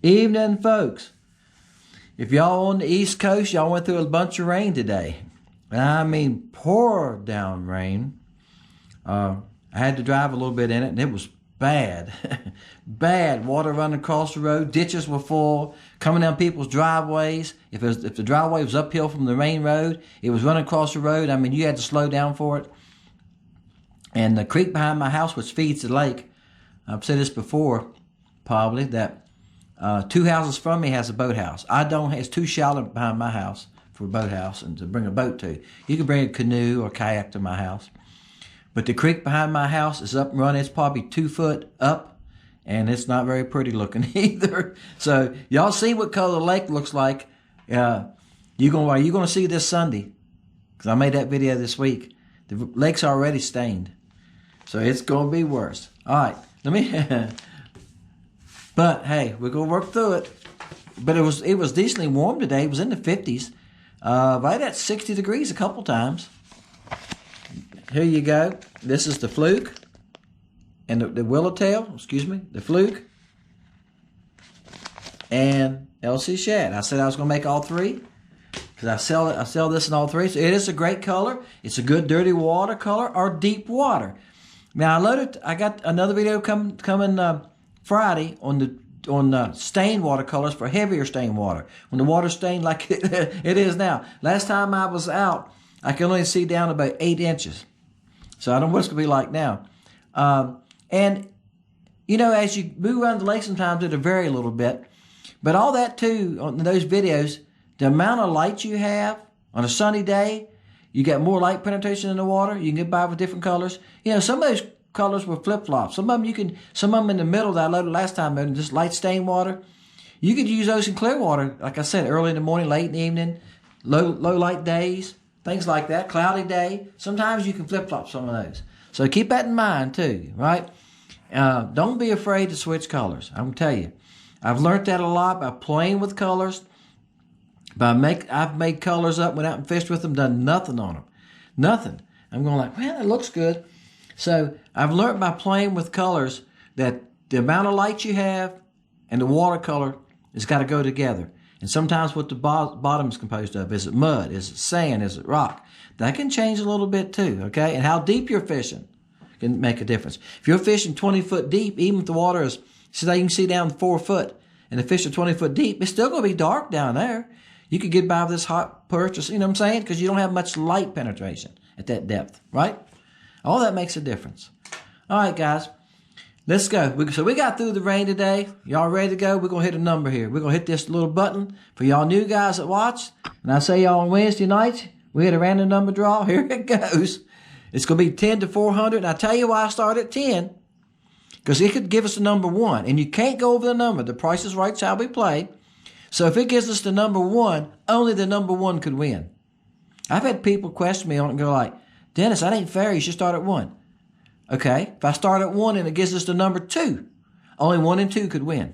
Evening, folks. If y'all on the East Coast, y'all went through a bunch of rain today. And I mean, pour down rain. I had to drive a little bit in it, and it was bad. Bad. Water running across the road. Ditches were full. Coming down people's driveways. If the driveway was uphill from the main road, it was running across the road. I mean, you had to slow down for it. And the creek behind my house, which feeds the lake, I've said this before, probably, that 2 houses from me has a boathouse. I don't. It's too shallow behind my house for a boathouse and to bring a boat to. You can bring a canoe or kayak to my house. But the creek behind my house is up and running. It's probably 2 foot up, and it's not very pretty looking either. So y'all see what color the lake looks like. You're gonna see this Sunday, because I made that video this week. The lake's already stained, so it's gonna be worse. All right, let me. But hey, we're gonna work through it. But it was decently warm today. It was in the 50s, right at 60 degrees a couple times. Here you go. This is the fluke and the willowtail. Excuse me, the fluke and LC shad. I said I was gonna make all three because I sell this in all three. So it is a great color. It's a good dirty water color or deep water. Now I got another video coming Friday on stained watercolors for heavier stained water. When the water's stained like it is now. Last time I was out, I could only see down about 8 inches. So I don't know what it's going to be like now. And, you know, as you move around the lake sometimes, it'll vary a little bit. But all that, too, on those videos, the amount of light you have on a sunny day, you get more light penetration in the water. You can get by with different colors. You know, some of those colors were flip-flops. Some of them in the middle that I loaded last time, in just light stained water. You could use those in clear water, like I said, early in the morning, late in the evening, low light days, things like that, cloudy day. Sometimes you can flip-flop some of those. So keep that in mind too, right? Don't be afraid to switch colors. I'm gonna tell you, I've learned that a lot by playing with colors. I've made colors up, went out and fished with them, done nothing on them, nothing. I'm going like, man, that looks good. So I've learned by playing with colors that the amount of light you have and the watercolor has got to go together. And sometimes what the bottom is composed of. Is it mud? Is it sand? Is it rock? That can change a little bit too, okay? And how deep you're fishing can make a difference. If you're fishing 20 foot deep, even if the water is, say you can see down 4 foot, and the fish are 20 foot deep, it's still going to be dark down there. You could get by with this hot perch, you know what I'm saying? Because you don't have much light penetration at that depth, right? All that makes a difference. All right, guys, let's go. So we got through the rain today. Y'all ready to go? We're going to hit a number here. We're going to hit this little button for y'all new guys that watch. And I say y'all on Wednesday nights, we hit a random number draw. Here it goes. It's going to be 10 to 400. And I tell you why I started at 10. Because it could give us the number 1. And you can't go over the number. The Price is Right's how we play. So if it gives us the number 1, only the number 1 could win. I've had people question me on it and go like, Dennis, that ain't fair. You should start at 1. Okay, if I start at 1 and it gives us the number 2, only 1 and 2 could win.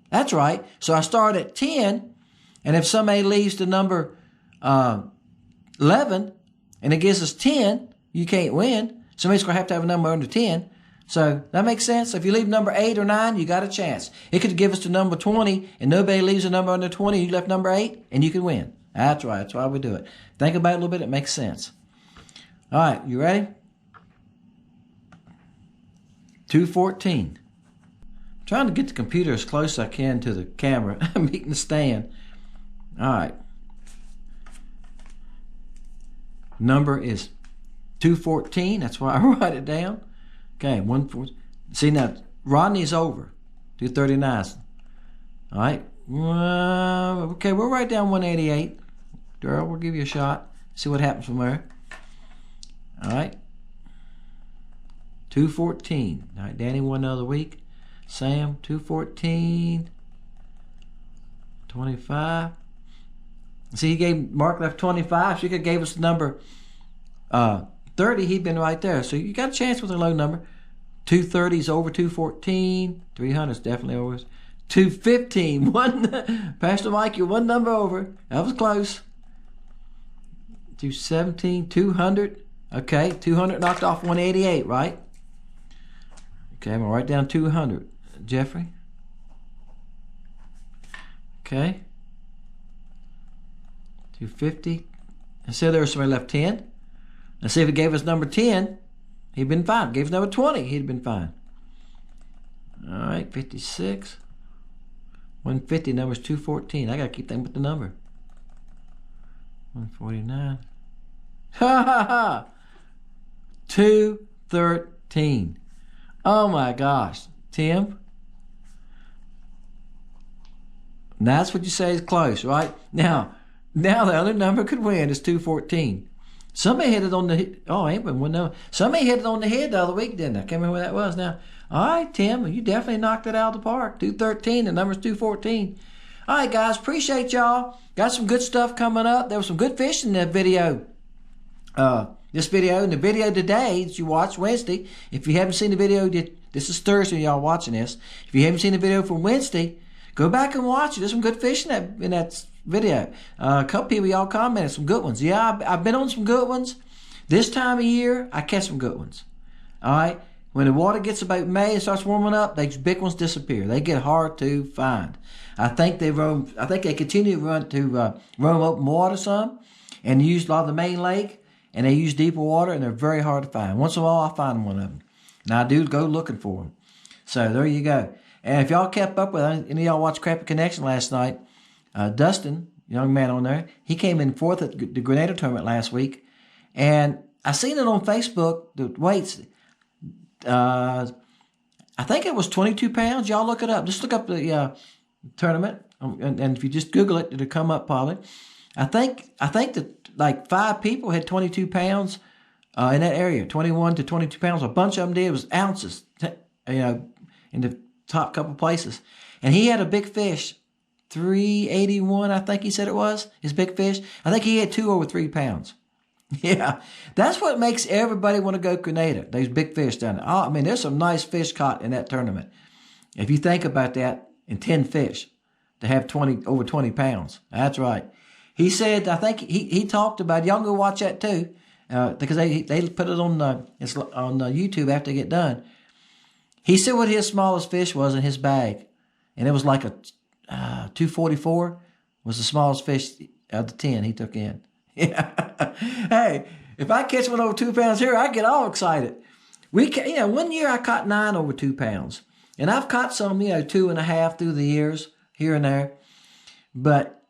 That's right. So I start at 10, and if somebody leaves the number 11 and it gives us 10, you can't win. Somebody's going to have a number under 10. So that makes sense. If you leave number 8 or 9, you got a chance. It could give us the number 20, and nobody leaves a number under 20, you left number 8, and you can win. That's right. That's why we do it. Think about it a little bit. It makes sense. All right, you ready? 214. I'm trying to get the computer as close as I can to the camera. I'm meeting the stand. All right. Number is 214. That's why I write it down. Okay, 114. See now, Rodney's over. 239. All right. Okay, we'll write down 188. Daryl, we'll give you a shot. See what happens from there. All right. 214. All right, Danny won another week. Sam, 214. 25. See, he gave Mark left 25. She could have gave us the number 30. He'd been right there. So you got a chance with a low number. 230 is over 214. 300 is definitely over. 215. Pastor Mike, you're one number over. That was close. 217, 200. Okay, 200 knocked off 188, right? Okay, I'm going to write down 200. Jeffrey. Okay. 250. And say there was somebody left 10. Let's see if it gave us number 10. He'd been fine. Gave us number 20. He'd been fine. All right, 56. 150, number's 214. I got to keep thinking with the number. 149. Ha ha ha! 213. Oh my gosh. Tim? That's what you say is close, right? Now the other number could win is 214. Somebody hit it on the... Oh, ain't been one no. Somebody hit it on the head the other week, didn't I? Can't remember who that was now. All right, Tim, you definitely knocked it out of the park. 213, the number's 214. All right, guys, appreciate y'all. Got some good stuff coming up. There was some good fish in that video. This video and the video today that you watched Wednesday. If you haven't seen the video, this is Thursday, y'all watching this. If you haven't seen the video from Wednesday, go back and watch it. There's some good fish in that video. A couple people y'all commented some good ones. Yeah, I've been on some good ones. This time of year, I catch some good ones. All right. When the water gets about May and starts warming up, these big ones disappear. They get hard to find. I think they continue to roam open water some, and use a lot of the main lake, and they use deeper water, and they're very hard to find. Once in a while, I'll find one of them, and I do go looking for them. So there you go. And if y'all kept up with it, any of y'all watched Crappie Connection last night, Dustin, young man on there, he came in fourth at the Grenada tournament last week, and I seen it on Facebook. The weights. I think it was 22 pounds. Y'all look it up. Just look up the tournament, and if you just Google it, it'll come up probably. I think that like 5 people had 22 pounds in that area, 21 to 22 pounds. A bunch of them did. It was ounces, in the top couple places. And he had a big fish, 381, I think he said it was, his big fish. I think he had 2 over 3 pounds. Yeah, that's what makes everybody want to go Grenada, those big fish down there. Oh, I mean, there's some nice fish caught in that tournament. If you think about that, in 10 fish, to have over 20 pounds. That's right. He said, I think he talked about, y'all go watch that too, because they put it on YouTube after they get done. He said what his smallest fish was in his bag, and it was like a 244 was the smallest fish of the 10 he took in. Yeah. Hey, if I catch one over 2 pounds here, I get all excited. One year I caught 9 over 2 pounds, and I've caught some, 2.5 through the years here and there, but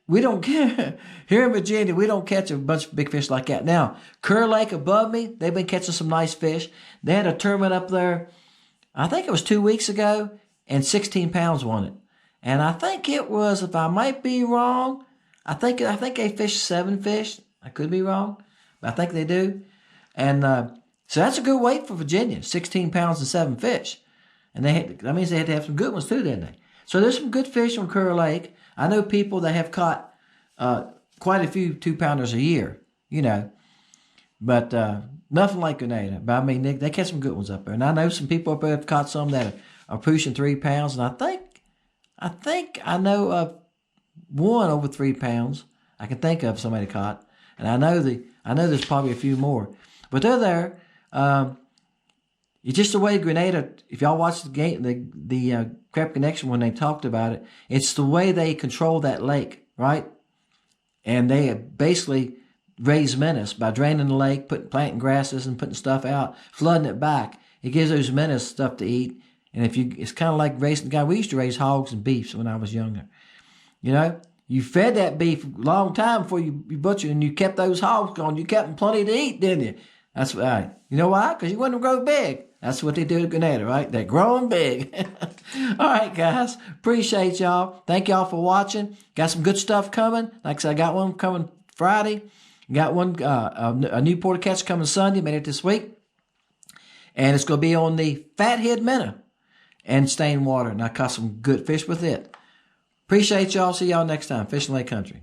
we don't get here in Virginia. We don't catch a bunch of big fish like that. Now, Kerr Lake above me, they've been catching some nice fish. They had a tournament up there. I think it was 2 weeks ago, and 16 pounds won it. And I think it was, if I might be wrong, I think they fished 7 fish. I could be wrong, but I think they do. And so that's a good weight for Virginia, 16 pounds and 7 fish. And that means they had to have some good ones too, didn't they? So there's some good fish on Kerr Lake. I know people that have caught quite a few 2-pounders a year, but nothing like Grenada. But I mean, they catch some good ones up there. And I know some people up there have caught some that are pushing 3 pounds. And I think I know of one over 3 pounds. I can think of somebody caught, and I know there's probably a few more, but they're there. It's just the way Grenada. If y'all watch the Crappie Connection when they talked about it, it's the way they control that lake, right? And they basically raise menace by draining the lake, planting grasses and putting stuff out, flooding it back. It gives those menace stuff to eat, and it's kind of like raising. God, we used to raise hogs and beefs when I was younger. You fed that beef a long time before you butchered, and you kept those hogs going. You kept them plenty to eat, didn't you? That's right. You know why? Because you want them to grow big. That's what they do at Grenada, right? They're growing big. All right, guys. Appreciate y'all. Thank y'all for watching. Got some good stuff coming. Like I said, I got one coming Friday. Got one, a new Porter catch coming Sunday. Made it this week. And it's going to be on the fathead minnow and stained water. And I caught some good fish with it. Appreciate y'all. See y'all next time. Fishing Lake Country.